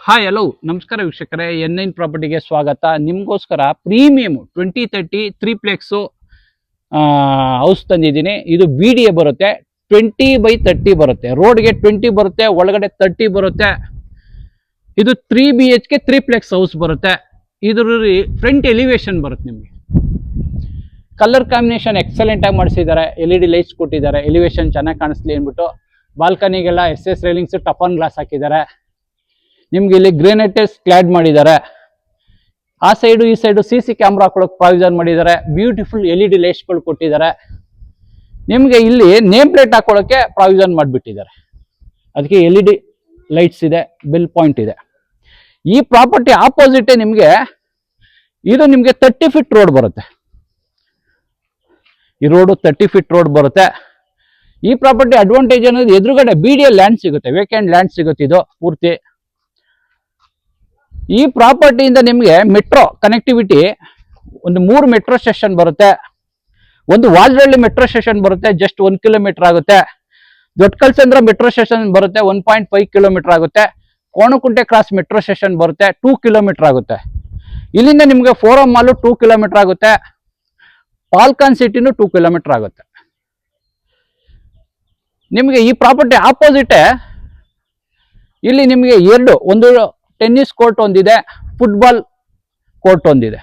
Hi hello ನಮಸ್ಕಾರ ವೀಕ್ಷಕರೇ, N9 ಪ್ರಾಪರ್ಟಿಗೆ ಸ್ವಾಗತ. ನಿಮಗೋಸ್ಕರ ಪ್ರೀಮಿಯಂ 2030 3ಪ್ಲೆಕ್ಸು ಹೌಸ್ ತಂದಿದ್ದೀನಿ. ಇದು BDA ಬರುತ್ತೆ, 20/30 ಬರುತ್ತೆ. ರೋಡ್ಗೆ 20 ಬರುತ್ತೆ, ಒಳಗಡೆ 30 ಬರುತ್ತೆ. ಇದು 3 BHK 3ಪ್ಲೆಕ್ಸ್ ಹೌಸ್ ಬರುತ್ತೆ. ಇದ್ರ ಫ್ರಂಟ್ ಎಲಿವೇಶನ್ ಬರುತ್ತೆ. ನಿಮಗೆ ಕಲರ್ ಕಾಂಬಿನೇಷನ್ ಎಕ್ಸಲೆಂಟ್ ಆಗಿ ಮಾಡಿಸಿದ್ದಾರೆ. LED ಲೈಟ್ಸ್ ಕೊಟ್ಟಿದ್ದಾರೆ, ಎಲಿವೇಶನ್ ಚೆನ್ನಾಗಿ ಕಾಣಿಸ್ಲಿ ಅಂದ್ಬಿಟ್ಟು. ಬಾಲ್ಕನಿಗೆಲ್ಲ SS ರೈಲಿಂಗ್ಸ್, ಟಫನ್ ಗ್ಲಾಸ್ ಹಾಕಿದ್ದಾರೆ. ನಿಮ್ಗೆ ಇಲ್ಲಿ ಗ್ರೇನೈಟಸ್ ಕ್ಲಾಡ್ ಮಾಡಿದ್ದಾರೆ. ಆ ಸೈಡು ಈ ಸೈಡು CC ಕ್ಯಾಮ್ರಾ ಹಾಕೊಳ್ಳೋಕೆ ಪ್ರಾವಿಷನ್ ಮಾಡಿದ್ದಾರೆ. ಬ್ಯೂಟಿಫುಲ್ LED ಲೈಟ್ಸ್ಗಳು ಕೊಟ್ಟಿದ್ದಾರೆ. ನಿಮಗೆ ಇಲ್ಲಿ ನೇಮ್ ಪ್ಲೇಟ್ ಹಾಕೊಳ್ಳೋಕೆ ಪ್ರಾವಿಷನ್ ಮಾಡಿಬಿಟ್ಟಿದ್ದಾರೆ. ಅದಕ್ಕೆ LED ಲೈಟ್ಸ್ ಇದೆ, ಬಿಲ್ ಪಾಯಿಂಟ್ ಇದೆ. ಈ ಪ್ರಾಪರ್ಟಿ ಆಪೋಸಿಟ್ ನಿಮಗೆ ಇದು ನಿಮಗೆ 30 ಫೀಟ್ ರೋಡ್ ಬರುತ್ತೆ. ಈ ರೋಡು 30 ಫೀಟ್ ರೋಡ್ ಬರುತ್ತೆ. ಈ ಪ್ರಾಪರ್ಟಿ ಅಡ್ವಾಂಟೇಜ್ ಅನ್ನೋದು ಎದುರುಗಡೆ BDA ಲ್ಯಾಂಡ್ ಸಿಗುತ್ತೆ, ವೇಕೆಂಟ್ ಲ್ಯಾಂಡ್ ಸಿಗುತ್ತೆ. ಇದು ಪೂರ್ತಿ ಈ ಪ್ರಾಪರ್ಟಿಯಿಂದ ನಿಮಗೆ ಮೆಟ್ರೋ ಕನೆಕ್ಟಿವಿಟಿ ಒಂದು 3 ಮೆಟ್ರೋ ಸ್ಟೇಷನ್ ಬರುತ್ತೆ. ಒಂದು ವಾಲ್ರಳ್ಳಿ ಮೆಟ್ರೋ ಸ್ಟೇಷನ್ ಬರುತ್ತೆ, ಜಸ್ಟ್ 1 ಕಿಲೋಮೀಟರ್ ಆಗುತ್ತೆ. ದೊಡ್ಡಕಲ್ಸಂದ್ರ ಮೆಟ್ರೋ ಸ್ಟೇಷನ್ ಬರುತ್ತೆ, 1.5 ಕಿಲೋಮೀಟರ್ ಆಗುತ್ತೆ. ಕೋಣಕುಂಟೆ ಕ್ರಾಸ್ ಮೆಟ್ರೋ ಸ್ಟೇಷನ್ ಬರುತ್ತೆ, 2 ಕಿಲೋಮೀಟರ್ ಆಗುತ್ತೆ. ಇಲ್ಲಿಂದ ನಿಮಗೆ ಫೋರಂ ಮಾಲು 2 ಕಿಲೋಮೀಟರ್ ಆಗುತ್ತೆ. ಪಾಲ್ಕಾನ್ ಸಿಟಿನೂ 2 ಕಿಲೋಮೀಟರ್ ಆಗುತ್ತೆ. ನಿಮಗೆ ಈ ಪ್ರಾಪರ್ಟಿ ಆಪೋಸಿಟ್ ಇಲ್ಲಿ ನಿಮಗೆ ಒಂದು ಟೆನ್ನಿಸ್ ಕೋರ್ಟ್ ಒಂದಿದೆ, ಫುಟ್ಬಾಲ್ ಕೋರ್ಟ್ ಒಂದಿದೆ.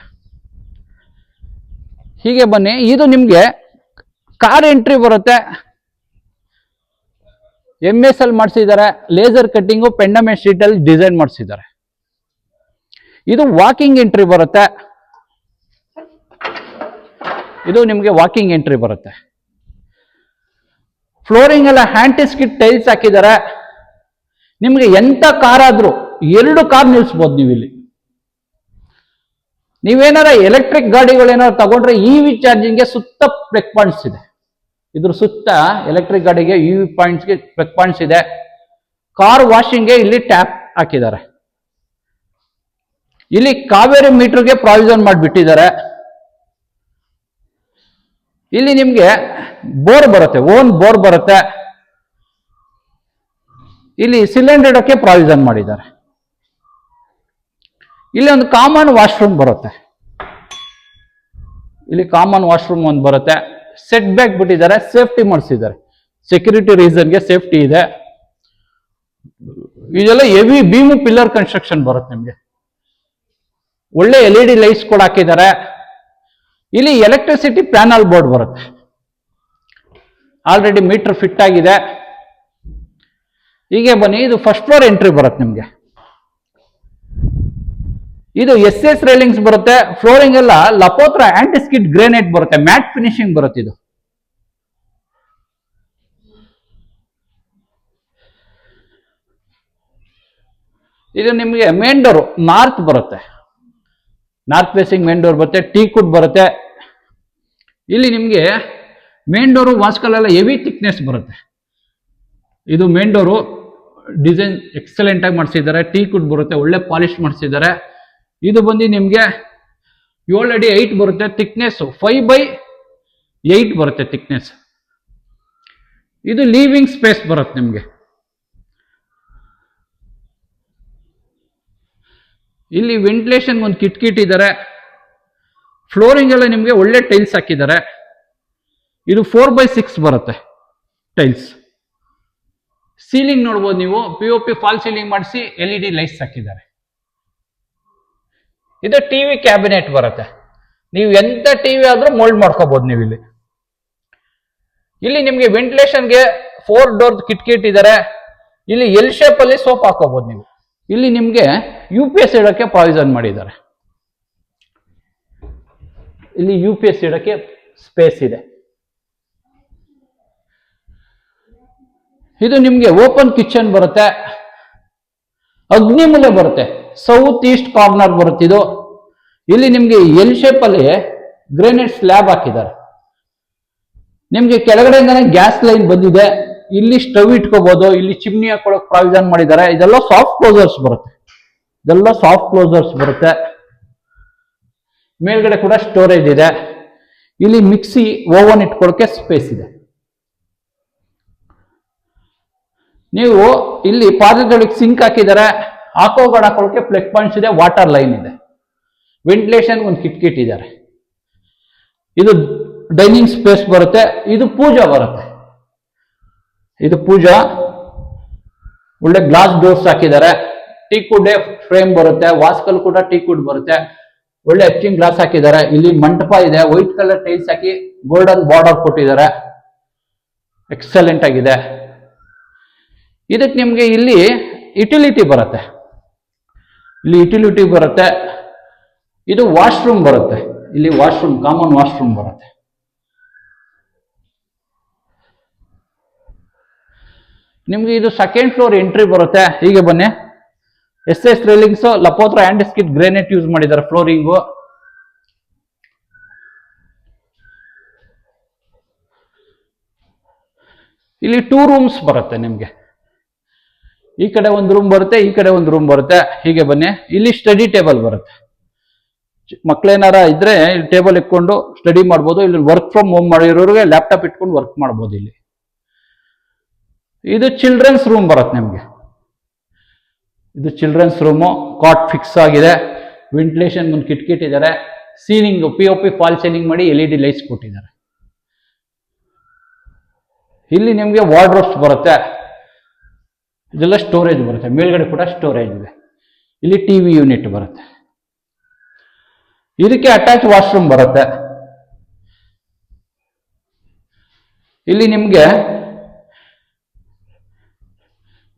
ಹೀಗೆ ಬನ್ನಿ. ಇದು ನಿಮಗೆ ಕಾರ್ ಎಂಟ್ರಿ ಬರುತ್ತೆ. MS ಅಲ್ಲಿ ಮಾಡಿಸಿದ್ದಾರೆ. ಲೇಸರ್ ಕಟ್ಟಿಂಗು ಪೆಂಡಮೆಂಟ್ ಶೀಟ್ ಅಲ್ಲಿ ಡಿಸೈನ್ ಮಾಡಿಸಿದ್ದಾರೆ. ಇದು ವಾಕಿಂಗ್ ಎಂಟ್ರಿ ಬರುತ್ತೆ. ಇದು ನಿಮಗೆ ವಾಕಿಂಗ್ ಎಂಟ್ರಿ ಬರುತ್ತೆ. ಫ್ಲೋರಿಂಗ್ ಎಲ್ಲ ಹ್ಯಾಂಟಿಸ್ಕಿಟ್ ಟೈಲ್ಸ್ ಹಾಕಿದ್ದಾರೆ. ನಿಮಗೆ ಎಂತ ಕಾರ್ ಆದ್ರೂ 2 ಕಾರ್ ನಿಲ್ಸ್ಬೋದು ನೀವು ಇಲ್ಲಿ. ನೀವೇನಾರ ಎಲೆಕ್ಟ್ರಿಕ್ ಗಾಡಿಗಳೇನಾರು ತಗೊಂಡ್ರೆ EV ಚಾರ್ಜಿಂಗ್ಗೆ ಸುತ್ತ ಪ್ಲಗ್ ಪಾಯಿಂಟ್ಸ್ ಇದೆ. ಇದ್ರ ಸುತ್ತ ಎಲೆಕ್ಟ್ರಿಕ್ ಗಾಡಿಗೆ EV ಪಾಯಿಂಟ್ಸ್ಗೆ ಪ್ಲಗ್ ಪಾಯಿಂಟ್ಸ್ ಇದೆ. ಕಾರ್ ವಾಷಿಂಗ್ಗೆ ಇಲ್ಲಿ ಟ್ಯಾಪ್ ಹಾಕಿದ್ದಾರೆ. ಇಲ್ಲಿ ಕಾವೇರಿ ಮೀಟರ್ಗೆ ಪ್ರಾವಿಷನ್ ಮಾಡಿಬಿಟ್ಟಿದ್ದಾರೆ. ಇಲ್ಲಿ ನಿಮಗೆ ಬೋರ್ ಬರುತ್ತೆ, ಓನ್ ಬೋರ್ ಬರುತ್ತೆ. ಇಲ್ಲಿ ಸಿಲಿಂಡರ್ ಇಡೋಕ್ಕೆ ಪ್ರಾವಿಷನ್ ಮಾಡಿದ್ದಾರೆ. ಇಲ್ಲಿ ಒಂದು ಕಾಮನ್ ವಾಶ್ರೂಮ್ ಬರುತ್ತೆ. ಇಲ್ಲಿ ಕಾಮನ್ ವಾಶ್ರೂಮ್ ಒಂದು ಬರುತ್ತೆ. ಸೆಟ್ ಬ್ಯಾಕ್ ಬಿಟ್ಟಿದ್ದಾರೆ, ಸೇಫ್ಟಿ ಮಾಡಿಸಿದ್ದಾರೆ. ಸೆಕ್ಯೂರಿಟಿ ರೀಸನ್ಗೆ ಸೇಫ್ಟಿ ಇದೆ. ಇದೆಲ್ಲ ಹೆವಿ ಬೀಮು ಪಿಲ್ಲರ್ ಕನ್ಸ್ಟ್ರಕ್ಷನ್ ಬರುತ್ತೆ. ನಿಮಗೆ ಒಳ್ಳೆ LED ಲೈಟ್ಸ್ ಕೂಡ ಹಾಕಿದ್ದಾರೆ. ಇಲ್ಲಿ ಎಲೆಕ್ಟ್ರಿಸಿಟಿ ಪ್ಯಾನಲ್ ಬೋರ್ಡ್ ಬರುತ್ತೆ. ಆಲ್ರೆಡಿ ಮೀಟರ್ ಫಿಟ್ ಆಗಿದೆ. ಹೀಗೆ ಬನ್ನಿ. ಇದು ಫಸ್ಟ್ ಫ್ಲೋರ್ ಎಂಟ್ರಿ ಬರುತ್ತೆ. ನಿಮಗೆ ಇದು SS ರೈಲಿಂಗ್ಸ್ ಬರುತ್ತೆ. ಫ್ಲೋರಿಂಗ್ ಎಲ್ಲ ಲಪೋತ್ರ ಆಂಟಿಸ್ಕಿಟ್ ಗ್ರೇನೈಟ್ ಬರುತ್ತೆ, ಮ್ಯಾಟ್ ಫಿನಿಶಿಂಗ್ ಬರುತ್ತೆ. ಇದು ನಿಮಗೆ ಮೇನ್ ಡೋರ್ ನಾರ್ತ್ ಬರುತ್ತೆ. ನಾರ್ತ್ ಫೇಸಿಂಗ್ ಮೇನ್ ಡೋರ್ ಬರುತ್ತೆ. ಟೀಕುಡ್ ಬರುತ್ತೆ. ಇಲ್ಲಿ ನಿಮಗೆ ಮೇನ್ ಡೋರು ವಾಸ್ಕಲೆಲ್ಲ ಹೆವಿ ಥಿಕ್ನೆಸ್ ಬರುತ್ತೆ. ಇದು ಮೇನ್ ಡೋರು ಡಿಸೈನ್ ಎಕ್ಸಲೆಂಟ್ ಆಗಿ ಮಾಡಿಸಿದ್ದಾರೆ. ಟೀಕುಡ್ ಬರುತ್ತೆ, ಒಳ್ಳೆ ಪಾಲಿಶ್ ಮಾಡಿಸಿದ್ದಾರೆ. ಇದು ಬಂದು ನಿಮಗೆ 7 ಅಡಿ 8 ಬರುತ್ತೆ. ಥಿಕ್ನೆಸ್ 5/8 ಬರುತ್ತೆ ಥಿಕ್ನೆಸ್. ಇದು ಲಿವಿಂಗ್ ಸ್ಪೇಸ್ ಬರುತ್ತೆ. ನಿಮಗೆ ಇಲ್ಲಿ ವೆಂಟಿಲೇಷನ್ ಒಂದು ಕಿಟಕಿ ಇಟ್ಟಿದ್ದಾರೆ. ಫ್ಲೋರಿಂಗ್ ಎಲ್ಲ ನಿಮಗೆ ಒಳ್ಳೆ ಟೈಲ್ಸ್ ಹಾಕಿದ್ದಾರೆ. ಇದು 4/6 ಬರುತ್ತೆ ಟೈಲ್ಸ್. ಸೀಲಿಂಗ್ ನೋಡ್ಬೋದು ನೀವು, POP ಫಾಲ್ ಸೀಲಿಂಗ್ ಮಾಡಿಸಿ LED ಲೈಟ್ಸ್ ಹಾಕಿದ್ದಾರೆ. ಇದು TV ಕ್ಯಾಬಿನೆಟ್ ಬರುತ್ತೆ. ನೀವು ಎಂತ TV ಆದ್ರೂ ಮೋಲ್ಡ್ ಮಾಡ್ಕೋಬಹುದು ನೀವು ಇಲ್ಲಿ. ಇಲ್ಲಿ ನಿಮಗೆ ವೆಂಟಿಲೇಷನ್ಗೆ 4 ಡೋರ್ ಕಿಟಕಿ ಇಟ್ಟಿದ್ದಾರೆ. ಇಲ್ಲಿ L ಶೇಪ್ ಅಲ್ಲಿ ಸೋಪ್ ಹಾಕೋಬಹುದು ನೀವು. ಇಲ್ಲಿ ನಿಮಗೆ UPS ಇಡಕ್ಕೆ ಪ್ರಾವಿಷನ್ ಮಾಡಿದ್ದಾರೆ. ಇಲ್ಲಿ UPS ಇಡಕ್ಕೆ ಸ್ಪೇಸ್ ಇದೆ. ಇದು ನಿಮಗೆ ಓಪನ್ ಕಿಚನ್ ಬರುತ್ತೆ. ಅಗ್ನಿಮೂಲೆ ಬರುತ್ತೆ. ಸೌತ್ ಈಸ್ಟ್ ಕಾರ್ನರ್ ಬರುತ್ತೆ ಇದು. ಇಲ್ಲಿ ನಿಮಗೆ L ಶೇಪ್ ಅಲ್ಲಿ ಗ್ರೇನೈಟ್ ಸ್ಲ್ಯಾಬ್ ಹಾಕಿದ್ದಾರೆ. ನಿಮಗೆ ಕೆಳಗಡೆಯಿಂದಾನೆ ಗ್ಯಾಸ್ ಲೈನ್ ಬಂದಿದೆ. ಇಲ್ಲಿ ಸ್ಟವ್ ಇಟ್ಕೋಬಹುದು. ಇಲ್ಲಿ ಚಿಮ್ನಿ ಹಾಕೊಳ್ಳೋಕೆ ಪ್ರಾವಿಷನ್ ಮಾಡಿದ್ದಾರೆ. ಇದೆಲ್ಲ ಸಾಫ್ಟ್ ಕ್ಲೋಸರ್ಸ್ ಬರುತ್ತೆ. ಮೇಲ್ಗಡೆ ಕೂಡ ಸ್ಟೋರೇಜ್ ಇದೆ. ಇಲ್ಲಿ ಮಿಕ್ಸಿ, ಓವನ್ ಇಟ್ಕೊಳ್ಳೋಕೆ ಸ್ಪೇಸ್ ಇದೆ. ನೀವು ಇಲ್ಲಿ ಪಾತ್ರೆ ತೊಳಿಕ್ಕೆ ಸಿಂಕ್ ಹಾಕಿದ್ದಾರೆ. ಆಕ್ವಾಗಾರ್ಡ್ ಹಾಕೊಳ್ಳೋಕೆ ಪ್ಲಗ್ ಪಾಯಿಂಟ್ಸ್ ಇದೆ, ವಾಟರ್ ಲೈನ್ ಇದೆ, ವೆಂಟಿಲೇಷನ್ ಒಂದು ಕಿಟ್ ಇಟ್ಟಿದ್ದಾರೆ. ಇದು ಡೈನಿಂಗ್ ಸ್ಪೇಸ್ ಬರುತ್ತೆ. ಇದು ಪೂಜಾ ಬರುತ್ತೆ. ಇದು ಪೂಜಾ, ಒಳ್ಳೆ ಗ್ಲಾಸ್ ಡೋರ್ಸ್ ಹಾಕಿದ್ದಾರೆ. ಟೀಕುಡ್ ಫ್ರೇಮ್ ಬರುತ್ತೆ, ವಾಸ್ಕಲ್ ಕೂಡ ಟೀಕುಡ್ ಬರುತ್ತೆ. ಒಳ್ಳೆ ಎಚ್ಚಿಂಗ್ ಗ್ಲಾಸ್ ಹಾಕಿದ್ದಾರೆ. ಇಲ್ಲಿ ಮಂಟಪ ಇದೆ, ವೈಟ್ ಕಲರ್ ಟೈಲ್ಸ್ ಹಾಕಿ ಗೋಲ್ಡನ್ ಬಾರ್ಡರ್ ಕೊಟ್ಟಿದ್ದಾರೆ. ಎಕ್ಸಲೆಂಟ್ ಆಗಿದೆ. ಇದಕ್ಕೆ ನಿಮ್ಗೆ ಇಲ್ಲಿ ಯುಟಿಲಿಟಿ ಬರುತ್ತೆ. ಇಲ್ಲಿ ಯುಟಿಲಿಟಿ ಬರುತ್ತೆ. ಇದು ವಾಶ್ರೂಮ್ ಬರುತ್ತೆ. ಇಲ್ಲಿ ವಾಶ್ರೂಮ್, ಕಾಮನ್ ವಾಶ್ರೂಮ್ ಬರುತ್ತೆ. ನಿಮ್ಗೆ ಇದು ಸೆಕೆಂಡ್ ಫ್ಲೋರ್ ಎಂಟ್ರಿ ಬರುತ್ತೆ. ಹೀಗೆ ಬನ್ನಿ. SS ರೈಲಿಂಗ್ಸ್, ಲಪೋತ್ರ ಆಂಟಿಸ್ಕಿಟ್ ಗ್ರಾನೈಟ್ ಯೂಸ್ ಮಾಡಿದ್ದಾರೆ ಫ್ಲೋರಿಂಗು. ಇಲ್ಲಿ 2 ರೂಮ್ಸ್ ಬರುತ್ತೆ ನಿಮ್ಗೆ. ಈ ಕಡೆ ಒಂದು ರೂಮ್ ಬರುತ್ತೆ, ಈ ಕಡೆ ಒಂದು ರೂಮ್ ಬರುತ್ತೆ. ಹೀಗೆ ಬನ್ನಿ. ಇಲ್ಲಿ ಸ್ಟಡಿ ಟೇಬಲ್ ಬರುತ್ತೆ. ಮಕ್ಳೇನಾರ ಇದ್ರೆ ಟೇಬಲ್ ಇಟ್ಕೊಂಡು ಸ್ಟಡಿ ಮಾಡ್ಬೋದು. ಇಲ್ಲಿ ವರ್ಕ್ ಫ್ರಮ್ ಹೋಮ್ ಮಾಡಿರೋರಿಗೆ ಲ್ಯಾಪ್ಟಾಪ್ ಇಟ್ಕೊಂಡು ವರ್ಕ್ ಮಾಡ್ಬೋದು. ಇಲ್ಲಿ ಇದು ಚಿಲ್ಡ್ರನ್ಸ್ ರೂಮ್ ಬರುತ್ತೆ ನಿಮ್ಗೆ. ಇದು ಚಿಲ್ಡ್ರನ್ಸ್ ರೂಮು. ಕಾಟ್ ಫಿಕ್ಸ್ ಆಗಿದೆ. ವೆಂಟಿಲೇಷನ್ ಒಂದು ಕಿಟ್ ಇದ್ದಾರೆ. ಸೀಲಿಂಗ್ POP ಫಾಲ್ ಸೀಲಿಂಗ್ ಮಾಡಿ LED ಲೈಟ್ಸ್ ಕೊಟ್ಟಿದ್ದಾರೆ. ಇಲ್ಲಿ ನಿಮ್ಗೆ ವಾರ್ಡ್ರೋಬ್ಸ್ ಬರುತ್ತೆ. ಇದೆಲ್ಲ ಸ್ಟೋರೇಜ್ ಬರುತ್ತೆ. ಮೇಲ್ಗಡೆ ಕೂಡ ಸ್ಟೋರೇಜ್ ಇದೆ. ಇಲ್ಲಿ TV ಯೂನಿಟ್ ಬರುತ್ತೆ. ಇದಕ್ಕೆ ಅಟ್ಯಾಚ್ ವಾಶ್ರೂಮ್ ಬರುತ್ತೆ. ಇಲ್ಲಿ ನಿಮ್ಗೆ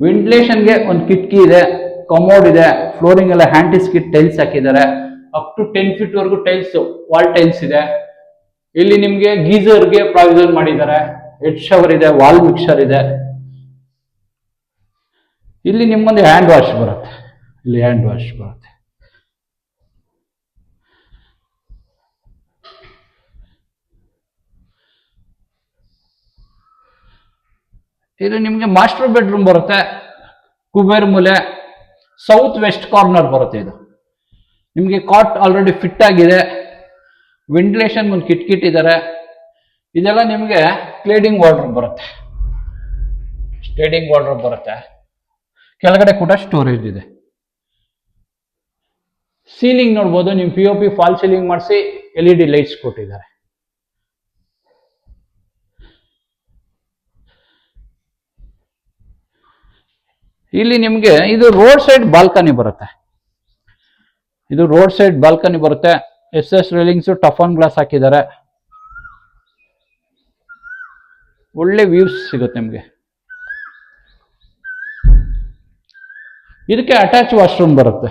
ವೆಂಟಿಲೇಷನ್ಗೆ ಒಂದು ಕಿಟಕಿ ಇದೆ, ಕಮೋಡ್ ಇದೆ, ಫ್ಲೋರಿಂಗ್ ಎಲ್ಲ ಹ್ಯಾಂಟಿಸ್ಕಿಟ್ ಟೈಲ್ಸ್ ಹಾಕಿದ್ದಾರೆ. ಅಪ್ ಟು 10 feet ವರೆಗೂ ಟೈಲ್ಸ್, ವಾಲ್ ಟೈಲ್ಸ್ ಇದೆ. ಇಲ್ಲಿ ನಿಮ್ಗೆ ಗೀಸರ್ಗೆ ಪ್ರಾವಿಷನ್ ಮಾಡಿದ್ದಾರೆ. ಹೆಡ್ ಶವರ್ ಇದೆ, ವಾಲ್ ಮಿಕ್ಸರ್ ಇದೆ. ಇಲ್ಲಿ ನಿಮ್ಗೊಂದು ಹ್ಯಾಂಡ್ ವಾಶ್ ಬರುತ್ತೆ. ಇಲ್ಲಿ ಹ್ಯಾಂಡ್ ವಾಶ್ ಬರುತ್ತೆ. ಇದು ನಿಮ್ಗೆ ಮಾಸ್ಟರ್ ಬೆಡ್ರೂಮ್ ಬರುತ್ತೆ. ಕುಬೇರ್ ಮೂಲೆ, ಸೌತ್ ವೆಸ್ಟ್ ಕಾರ್ನರ್ ಬರುತ್ತೆ. ಇದು ನಿಮ್ಗೆ ಕಾಟ್ ಆಲ್ರೆಡಿ ಫಿಟ್ ಆಗಿದೆ. ವೆಂಟಿಲೇಷನ್ ಒಂದು ಕಿಟ್ ಇದ್ದಾರೆ. ಇದೆಲ್ಲ ನಿಮ್ಗೆ ಕ್ಲೇಡಿಂಗ್ ವಾರ್ಡ್ರೋಬ್ ಬರುತ್ತೆ. ಸ್ಟೇಡಿಂಗ್ ವಾರ್ಡ್ರೋಬ್ ಬರುತ್ತೆ. ಕೆಳಗಡೆ ಕೂಡ ಸ್ಟೋರೇಜ್ ಇದೆ. ಸೀಲಿಂಗ್ ನೋಡ್ಬೋದು. ನಿಮ್ POP ಫಾಲ್ ಸೀಲಿಂಗ್ ಮಾಡಿಸಿ LED ಲೈಟ್ಸ್ ಕೊಟ್ಟಿದ್ದಾರೆ. ಇಲ್ಲಿ ನಿಮ್ಗೆ ಇದು ರೋಡ್ ಸೈಡ್ ಬಾಲ್ಕನಿ ಬರುತ್ತೆ. ಇದು ರೋಡ್ ಸೈಡ್ ಬಾಲ್ಕನಿ ಬರುತ್ತೆ. SS ರೈಲಿಂಗ್ಸ್, ಟಫನ್ ಗ್ಲಾಸ್ ಹಾಕಿದ್ದಾರೆ. ಒಳ್ಳೆ ವ್ಯೂಸ್ ಸಿಗುತ್ತೆ ನಿಮ್ಗೆ. ಇದಕ್ಕೆ ಅಟ್ಯಾಚ್ ವಾಶ್ರೂಮ್ ಬರುತ್ತೆ.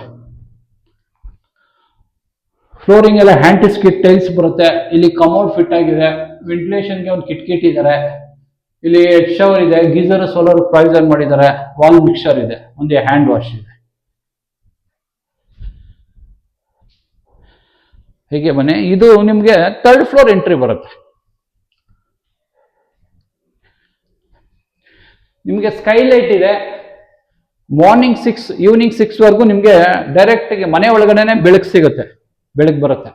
ಫ್ಲೋರಿಂಗ್ ಎಲ್ಲ ಹ್ಯಾಂಟಿಸ್ಕಿಟ್ ಟೈಲ್ಸ್ ಬರುತ್ತೆ. ಇಲ್ಲಿ ಕಮೋಡ್ ಫಿಟ್ ಆಗಿದೆ. ವೆಂಟಿಲೇಷನ್ಗೆ ಒಂದು ಕಿಟ್ ಇದ್ದಾರೆ. ಇಲ್ಲಿ ಹೆಡ್ ಶವರ್ ಇದೆ, ಗೀಸರ್ ಸೋಲಾರ್ ಪ್ರಾವಿಷನ್ ಮಾಡಿದ್ದಾರೆ. ವಾಲ್ ಮಿಕ್ಸರ್ ಇದೆ, ಒಂದು ಹ್ಯಾಂಡ್ ವಾಶ್ ಇದೆ. ಹೀಗೆ ಬನ್ನಿ. ಇದು ನಿಮ್ಗೆ 3rd ಫ್ಲೋರ್ ಎಂಟ್ರಿ ಬರುತ್ತೆ. ನಿಮ್ಗೆ ಸ್ಕೈಲೈಟ್ ಇದೆ. ಮಾರ್ನಿಂಗ್ 6 ಈವ್ನಿಂಗ್ 6 ವರೆಗೂ ನಿಮ್ಗೆ ಡೈರೆಕ್ಟ್ ಮನೆ ಒಳಗಡೆನೆ ಬೆಳಕು ಸಿಗುತ್ತೆ, ಬೆಳಕು ಬರುತ್ತೆ.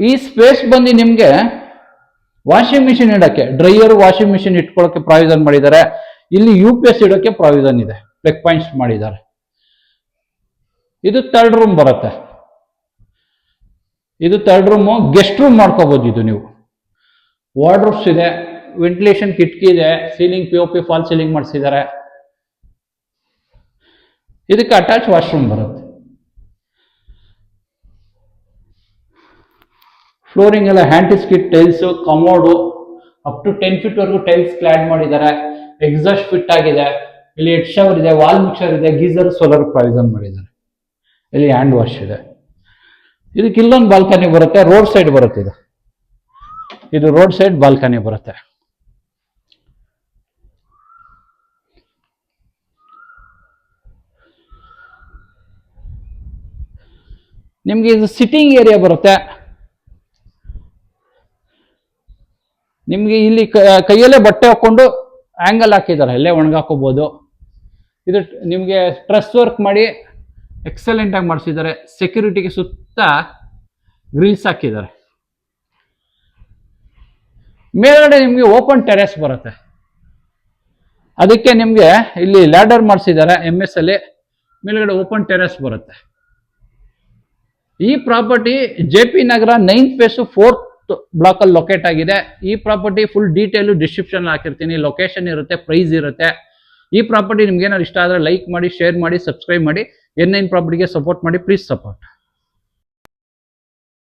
ಈ ಸ್ಪೇಸ್ ಬಂದು ನಿಮ್ಗೆ ವಾಷಿಂಗ್ ಮಿಷಿನ್ ಇಡಕ್ಕೆ, ಡ್ರೈಯರ್ ವಾಷಿಂಗ್ ಮಿಷಿನ್ ಇಟ್ಕೊಳ್ಳೋಕೆ ಪ್ರಾವಿಷನ್ ಮಾಡಿದ್ದಾರೆ. ಇಲ್ಲಿ UPS ಇಡೋಕೆ ಪ್ರಾವಿಷನ್ ಇದೆ, ಪ್ಲಗ್ ಪಾಯಿಂಟ್ಸ್ ಮಾಡಿದ್ದಾರೆ. ಇದು 3rd ರೂಮ್ ಬರುತ್ತೆ. ಇದು 3rd ರೂಮು. ಗೆಸ್ಟ್ ರೂಮ್ ಮಾಡ್ಕೋಬಹುದು. ಇದು ನೀವು ವಾರ್ಡ್ರೋಬ್ಸ್ ಇದೆ, ವೆಂಟಿಲೇಷನ್ ಕಿಟಕಿ ಇದೆ, ಸೀಲಿಂಗ್ POP ಫಾಲ್ ಸೀಲಿಂಗ್ ಮಾಡಿಸಿದ್ದಾರೆ. ಇದಕ್ಕೆ ಅಟ್ಯಾಚ್ ವಾಶ್ರೂಮ್ ಬರುತ್ತೆ. ಫ್ಲೋರಿಂಗ್ ಎಲ್ಲ antiskid tiles, commode, up to 10 feet ವರೆಗೂ ಟೈಲ್ಸ್ ಕ್ಲಾಡ್ ಮಾಡಿದ್ದಾರೆ. ಎಕ್ಸಾಸ್ಟ್ ಫಿಟ್ ಆಗಿದೆ. ಇಲ್ಲಿ ಹೆಡ್ ಶವರ್ ಇದೆ, ವಾಲ್ ಮಿಕ್ಸರ್ ಇದೆ, ಗೀಸರ್ ಸೋಲಾರ್ ಪ್ರಾವಿಷನ್ ಮಾಡಿದ್ದಾರೆ. ಇಲ್ಲಿ ಹ್ಯಾಂಡ್ ವಾಶ್ ಇದೆ. ಇದಕ್ಕೆ ಇಲ್ಲೊಂದು ಬಾಲ್ಕನಿ ಬರುತ್ತೆ. ರೋಡ್ ಸೈಡ್ ಬರುತ್ತೆ. ಇದು ರೋಡ್ ಸೈಡ್ ಬಾಲ್ಕನಿ ಬರುತ್ತೆ. ನಿಮ್ಗೆ ಇದು ಸಿಟ್ಟಿಂಗ್ ಏರಿಯಾ ಬರುತ್ತೆ. ನಿಮ್ಗೆ ಇಲ್ಲಿ ಕೈಯಲ್ಲೇ ಬಟ್ಟೆ ಹಾಕೊಂಡು ಆಂಗಲ್ ಹಾಕಿದ್ದಾರೆ, ಅಲ್ಲೇ ಒಣಗಾಕೋಬಹುದು. ಇದು ನಿಮ್ಗೆ ಟ್ರಸ್ ವರ್ಕ್ ಮಾಡಿ ಎಕ್ಸಲೆಂಟ್ ಆಗಿ ಮಾಡಿಸಿದ್ದಾರೆ. ಸೆಕ್ಯೂರಿಟಿಗೆ ಸುತ್ತ ಗ್ರಿಲ್ಸ್ ಹಾಕಿದ್ದಾರೆ. ಮೇಲ್ಗಡೆ ನಿಮಗೆ ಓಪನ್ ಟೆರೆಸ್ ಬರುತ್ತೆ. ಅದಕ್ಕೆ ನಿಮಗೆ ಇಲ್ಲಿ ಲ್ಯಾಡರ್ ಮಾಡಿಸಿದ್ದಾರೆ MS ಅಲ್ಲಿ, ಮೇಲ್ಗಡೆ ಓಪನ್ ಟೆರೆಸ್ ಬರುತ್ತೆ. ಈ ಪ್ರಾಪರ್ಟಿ JP ನಗರ 9th ಫೇಸ್ 4th ಬ್ಲಾಕ್ ಅಲ್ಲಿ ಲೊಕೇಟ್ ಆಗಿದೆ. ಈ ಪ್ರಾಪರ್ಟಿ ಫುಲ್ ಡೀಟೇಲ್ ಡಿಸ್ಕ್ರಿಪ್ಷನ್ ಹಾಕಿರ್ತೀನಿ. ಲೊಕೇಶನ್ ಇರುತ್ತೆ, ಪ್ರೈಸ್ ಇರುತ್ತೆ. ಈ ಪ್ರಾಪರ್ಟಿ ನಿಮ್ಗೆ ಏನಾದ್ರು ಇಷ್ಟ ಆದ್ರೆ ಲೈಕ್ ಮಾಡಿ, ಶೇರ್ ಮಾಡಿ, ಸಬ್ಸ್ಕ್ರೈಬ್ ಮಾಡಿ. N9 ಪ್ರಾಪರ್ಟಿಗೆ ಸಪೋರ್ಟ್ ಮಾಡಿ, ಪ್ಲೀಸ್ ಸಪೋರ್ಟ್.